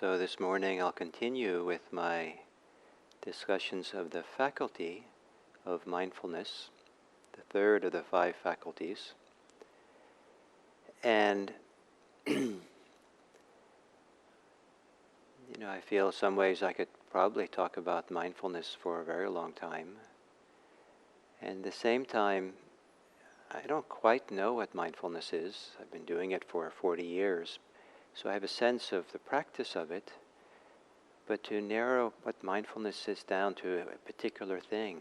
So this morning I'll continue with my discussions of the faculty of mindfulness, the third of the 5 faculties. And, I feel some ways I could probably talk about mindfulness for a very long time. And at the same time, I don't quite know what mindfulness is. I've been doing it for 40 years. So I have a sense of the practice of it, but to narrow what mindfulness is down to a particular thing,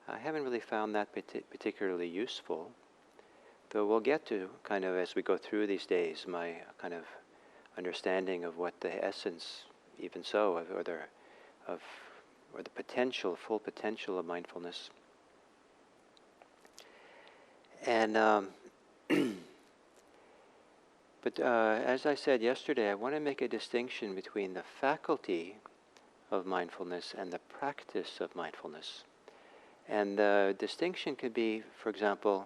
I haven't really found that particularly useful. Though we'll get to, kind of as we go through these days, my kind of understanding of what the essence, even so, or the potential, full potential of mindfulness. And But as I said yesterday, I want to make a distinction between the faculty of mindfulness and the practice of mindfulness. And the distinction could be, for example,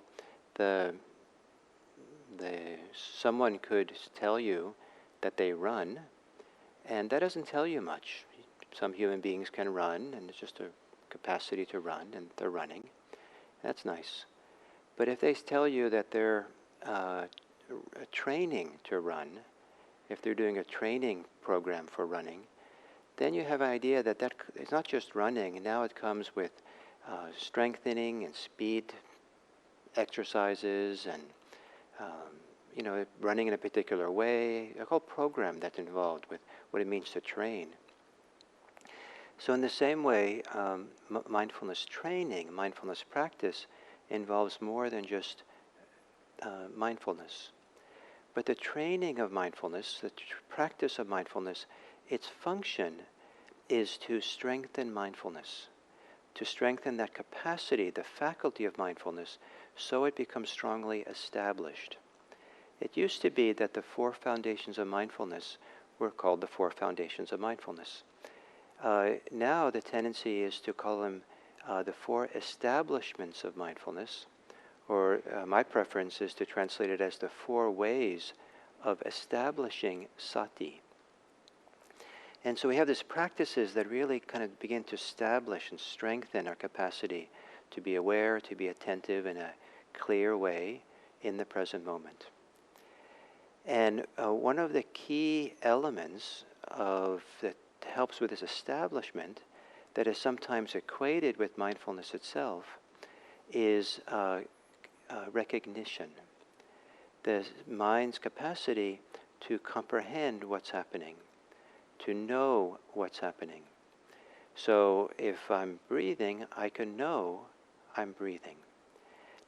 someone could tell you that they run, and that doesn't tell you much. Some human beings can run, and it's just a capacity to run, and they're running. That's nice. But if they tell you that they're training to run, if they're doing a training program for running, then you have an idea that it's not just running, and now it comes with strengthening and speed exercises and running in a particular way, a whole program that's involved with what it means to train. So in the same way, mindfulness training, mindfulness practice involves more than just mindfulness. But the training of mindfulness, the practice of mindfulness, its function is to strengthen mindfulness, to strengthen that capacity, the faculty of mindfulness, so it becomes strongly established. It used to be that the 4 foundations of mindfulness were called the 4 foundations of mindfulness. Now the tendency is to call them the 4 establishments of mindfulness, or my preference is to translate it as the 4 ways of establishing Sati. And so we have these practices that really kind of begin to establish and strengthen our capacity to be aware, to be attentive in a clear way in the present moment. And one of the key elements that helps with this establishment, that is sometimes equated with mindfulness itself, is recognition. The mind's capacity to comprehend what's happening, to know what's happening. So if I'm breathing, I can know I'm breathing.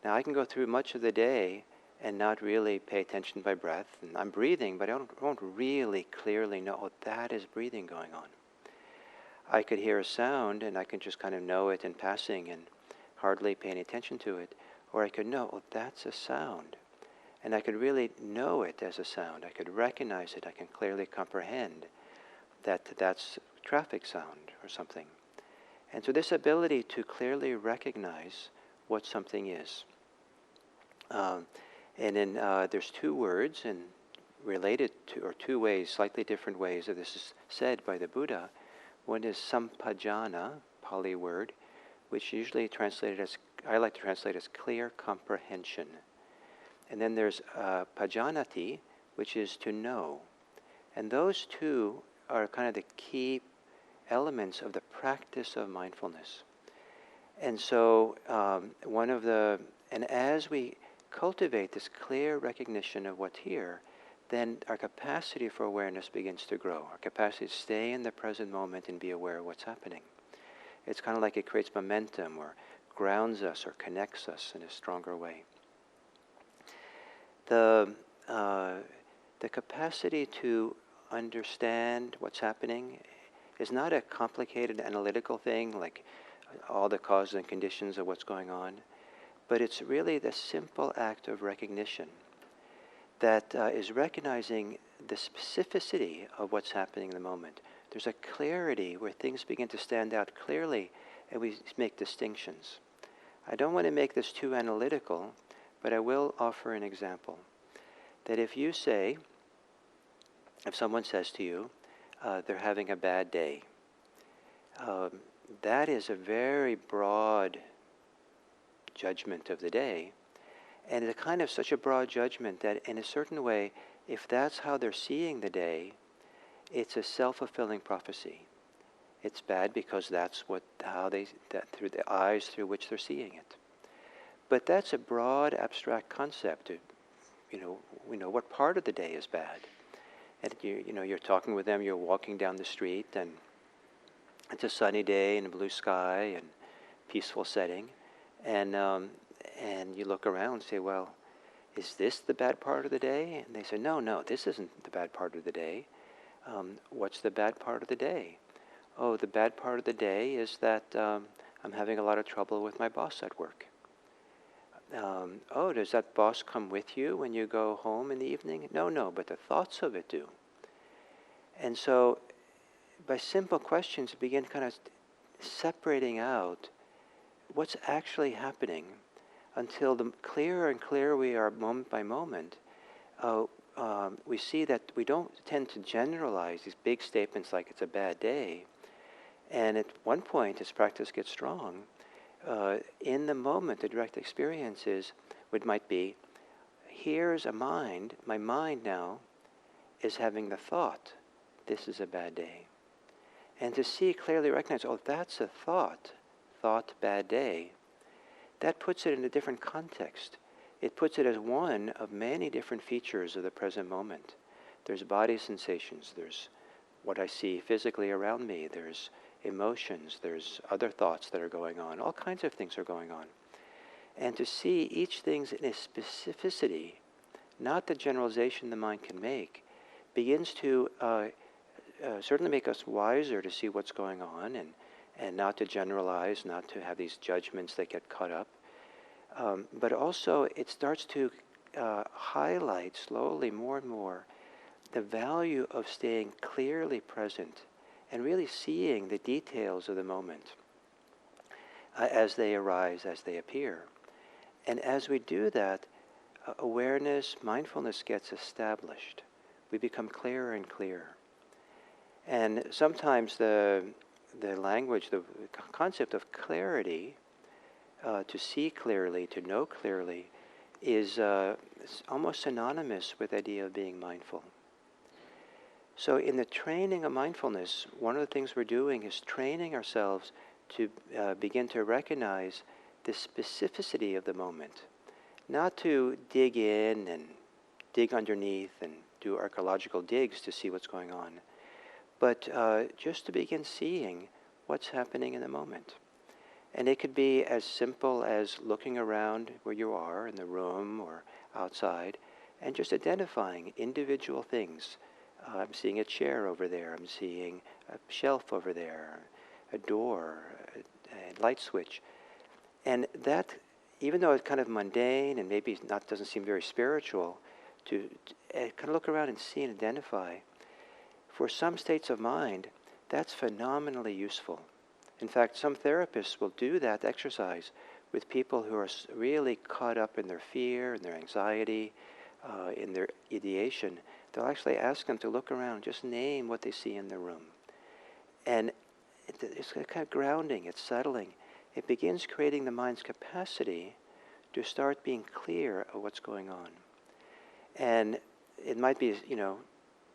Now I can go through much of the day and not really pay attention to my breath, and I'm breathing, but I won't really clearly know, oh, that is breathing going on. I could hear a sound and I can just kind of know it in passing and hardly pay any attention to it. Or I could know, oh, that's a sound. And I could really know it as a sound. I could recognize it. I can clearly comprehend that that's traffic sound or something. And so this ability to clearly recognize what something is. And then there's 2 words and related to, or 2 ways, slightly different ways that this is said by the Buddha. One is sampajana, Pali word, which usually I like to translate as clear comprehension. And then there's pajanati, which is to know. And those 2 are kind of the key elements of the practice of mindfulness. And so and as we cultivate this clear recognition of what's here, then our capacity for awareness begins to grow. Our capacity to stay in the present moment and be aware of what's happening. It's kind of like it creates momentum or grounds us or connects us in a stronger way. The capacity to understand what's happening is not a complicated analytical thing like all the causes and conditions of what's going on, but it's really the simple act of recognition that is recognizing the specificity of what's happening in the moment. There's a clarity where things begin to stand out clearly and we make distinctions. I don't want to make this too analytical, but I will offer an example. That if someone says to you, they're having a bad day. That is a very broad judgment of the day. And it's kind of such a broad judgment that in a certain way, if that's how they're seeing the day, it's a self-fulfilling prophecy. It's bad because that's through the eyes through which they're seeing it. But that's a broad, abstract concept. We know what part of the day is bad. And you're talking with them, you're walking down the street, and it's a sunny day and a blue sky and peaceful setting. And you look around and say, well, is this the bad part of the day? And they say, no, this isn't the bad part of the day. What's the bad part of the day? Oh, the bad part of the day is that I'm having a lot of trouble with my boss at work. Oh, does that boss come with you when you go home in the evening? No, but the thoughts of it do. And so by simple questions, begin kind of separating out what's actually happening until the clearer and clearer we are moment by moment. We see that we don't tend to generalize these big statements like it's a bad day. And at one point, as practice gets strong, in the moment, the direct experience is what might be, here's a mind, my mind now is having the thought, this is a bad day. And to see clearly recognize, oh, that's a thought, bad day, that puts it in a different context. It puts it as one of many different features of the present moment. There's body sensations, there's what I see physically around me, there's emotions, there's other thoughts that are going on, all kinds of things are going on. And to see each thing in a specificity, not the generalization the mind can make, begins to certainly make us wiser to see what's going on and not to generalize, not to have these judgments that get caught up. But also it starts to highlight slowly more and more the value of staying clearly present and really seeing the details of the moment as they arise, as they appear. And as we do that, awareness, mindfulness gets established. We become clearer and clearer. And sometimes the language, the concept of clarity, to see clearly, to know clearly, is almost synonymous with the idea of being mindful. So in the training of mindfulness, one of the things we're doing is training ourselves to begin to recognize the specificity of the moment. Not to dig in and dig underneath and do archaeological digs to see what's going on, but just to begin seeing what's happening in the moment. And it could be as simple as looking around where you are in the room or outside and just identifying individual things. I'm seeing a chair over there, I'm seeing a shelf over there, a door, a light switch. And that, even though it's kind of mundane and maybe doesn't seem very spiritual, to kind of look around and see and identify, for some states of mind, that's phenomenally useful. In fact, some therapists will do that exercise with people who are really caught up in their fear, in their anxiety, in their ideation. They'll actually ask them to look around, just name what they see in the room. And it's kind of grounding, it's settling. It begins creating the mind's capacity to start being clear of what's going on. And it might be,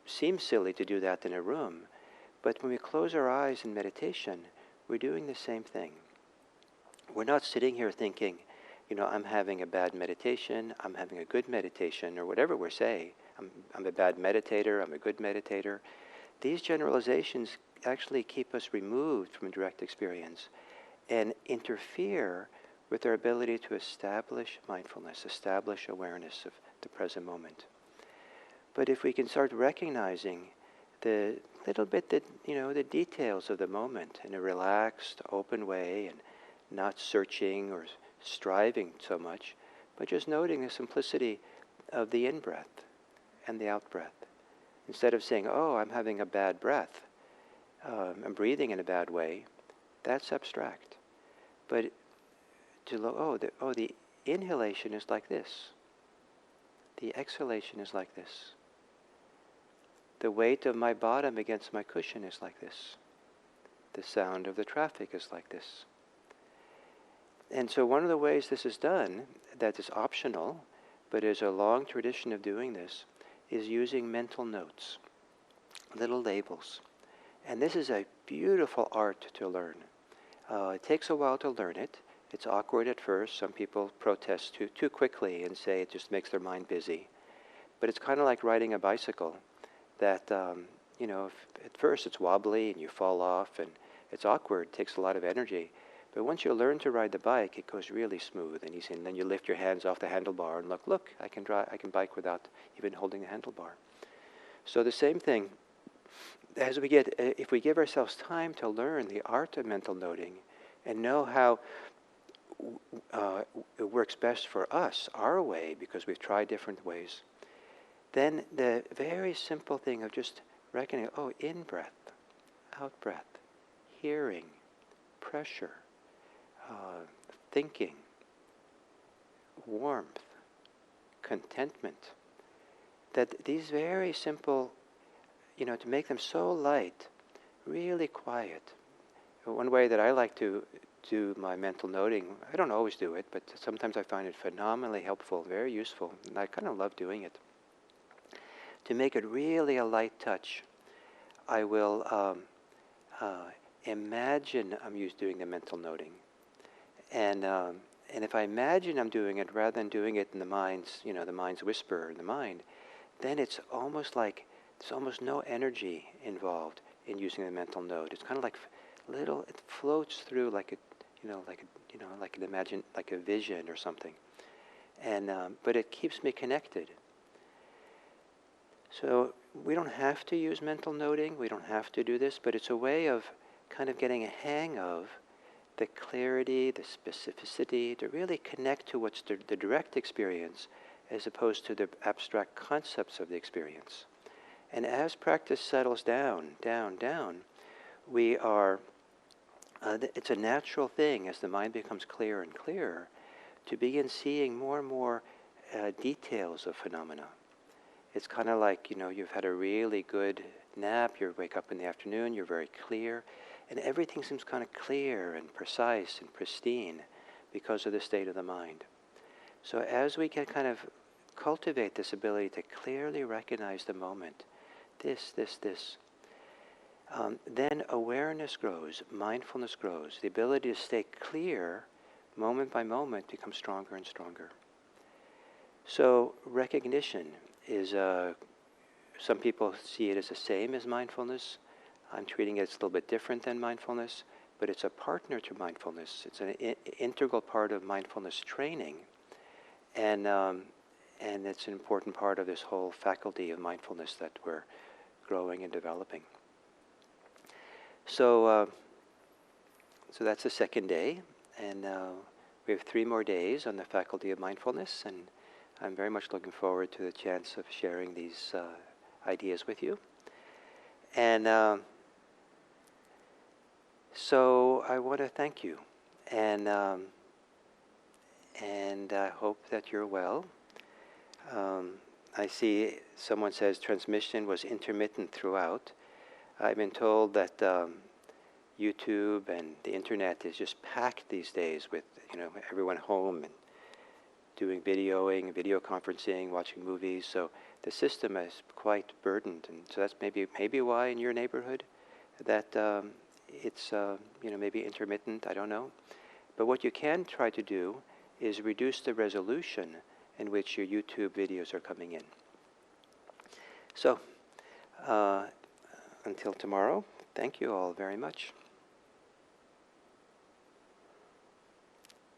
seem silly to do that in a room, but when we close our eyes in meditation, we're doing the same thing. We're not sitting here thinking, I'm having a bad meditation, I'm having a good meditation, or whatever we're saying. I'm a bad meditator, I'm a good meditator. These generalizations actually keep us removed from direct experience and interfere with our ability to establish mindfulness, establish awareness of the present moment. But if we can start recognizing the little bit that, the details of the moment in a relaxed, open way and not searching or striving so much, but just noting the simplicity of the in-breath and the out-breath. Instead of saying, oh, I'm having a bad breath, I'm breathing in a bad way, that's abstract. But the inhalation is like this. The exhalation is like this. The weight of my bottom against my cushion is like this. The sound of the traffic is like this. And so one of the ways this is done, that is optional, but is a long tradition of doing this, is using mental notes, little labels. And this is a beautiful art to learn. It takes a while to learn it. It's awkward at first. Some people protest too quickly and say it just makes their mind busy. But it's kind of like riding a bicycle that, at first it's wobbly and you fall off and it's awkward, it takes a lot of energy. But once you learn to ride the bike, it goes really smooth. And then you lift your hands off the handlebar and look, I can bike without even holding the handlebar. So the same thing, if we give ourselves time to learn the art of mental noting and know how it works best for us, our way, because we've tried different ways, then the very simple thing of just reckoning, in breath, out breath, hearing, pressure, thinking, warmth, contentment, that these very simple, to make them so light, really quiet. One way that I like to do my mental noting, I don't always do it, but sometimes I find it phenomenally helpful, very useful, and I kind of love doing it. To make it really a light touch, I will imagine I'm doing the mental noting. And if I imagine I'm doing it rather than doing it in the mind's whisper in the mind, then it's almost like there's almost no energy involved in using the mental note. It's kind of like it floats through like a vision or something. And but it keeps me connected. So we don't have to use mental noting, we don't have to do this, but it's a way of kind of getting a hang of the clarity, the specificity, to really connect to what's the direct experience as opposed to the abstract concepts of the experience. And as practice settles down, we are, it's a natural thing as the mind becomes clearer and clearer to begin seeing more and more details of phenomena. It's kind of like, you've had a really good nap, you wake up in the afternoon, you're very clear, and everything seems kind of clear and precise and pristine because of the state of the mind. So as we can kind of cultivate this ability to clearly recognize the moment, this, then awareness grows, mindfulness grows. The ability to stay clear moment by moment becomes stronger and stronger. So recognition is, some people see it as the same as mindfulness. I'm treating it as a little bit different than mindfulness, but it's a partner to mindfulness. It's an integral part of mindfulness training, and it's an important part of this whole faculty of mindfulness that we're growing and developing. So that's the second day, and we have 3 more days on the faculty of mindfulness, and I'm very much looking forward to the chance of sharing these ideas with you. And so I want to thank you, and I hope that you're well. I see someone says transmission was intermittent throughout. I've been told that YouTube and the internet is just packed these days with everyone home and doing videoing, video conferencing, watching movies. So the system is quite burdened, and so that's maybe why in your neighborhood that it's maybe intermittent. I don't know. But what you can try to do is reduce the resolution in which your YouTube videos are coming in. So until tomorrow, thank you all very much.